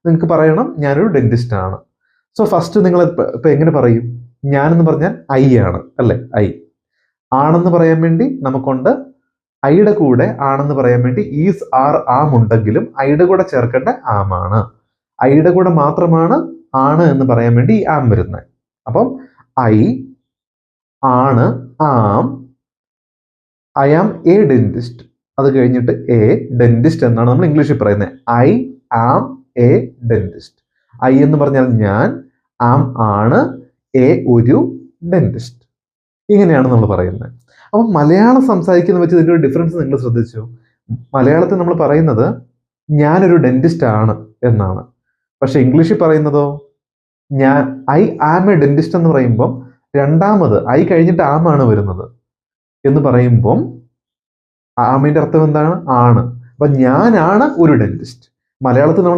നിങ്ങൾക്ക് പറയണം ഞാനൊരു ഡെന്റിസ്റ്റ് ആണ്. സോ ഫസ്റ്റ് നിങ്ങൾ ഇപ്പൊ എങ്ങനെ പറയും? ഞാനെന്ന് പറഞ്ഞാൽ ഐ ആണ് അല്ലെ? ഐ ആണെന്ന് പറയാൻ വേണ്ടി നമുക്കുണ്ട് ഐയുടെ കൂടെ ആണെന്ന് പറയാൻ വേണ്ടി ഈസ് ആർ ആം ഉണ്ടെങ്കിലും ഐയുടെ കൂടെ ചേർക്കേണ്ട ആം ആണ്. ഐയുടെ കൂടെ മാത്രമാണ് ആണ് എന്ന് പറയാൻ വേണ്ടി ഈ ആം വരുന്നത്. അപ്പം ഐ ആണ് am I am a dentist. അത് കഴിഞ്ഞിട്ട് എ ഡെന്റിസ്റ്റ് എന്നാണ് നമ്മൾ ഇംഗ്ലീഷിൽ പറയുന്നത്. I am a dentist. I എന്ന് പറഞ്ഞാൽ ഞാൻ, ആം ആണ്, എ ഒരു ഡെന്റിസ്റ്റ്. ഇങ്ങനെയാണ് നമ്മൾ പറയുന്നത്. അപ്പം മലയാളം സംസാരിക്കുന്ന വെച്ച് ഇതിൻ്റെ ഒരു ഡിഫറൻസ് നിങ്ങൾ ശ്രദ്ധിച്ചു? മലയാളത്തിൽ നമ്മൾ പറയുന്നത് ഞാനൊരു ഡെന്റിസ്റ്റ് ആണ് എന്നാണ്. പക്ഷെ ഇംഗ്ലീഷിൽ പറയുന്നതോ ഞാൻ ഐ ആം എ ഡെന്റിസ്റ്റ് എന്ന് പറയുമ്പം രണ്ടാമത് ഐ കഴിഞ്ഞിട്ട് ആമാണ് വരുന്നത് എന്ന് പറയുമ്പം ആമിന്റെ അർത്ഥം എന്താണ്? ആണ്. അപ്പൊ ഞാനാണ് ഒരു ഡെന്റിസ്റ്റ്. മലയാളത്തിൽ നമ്മൾ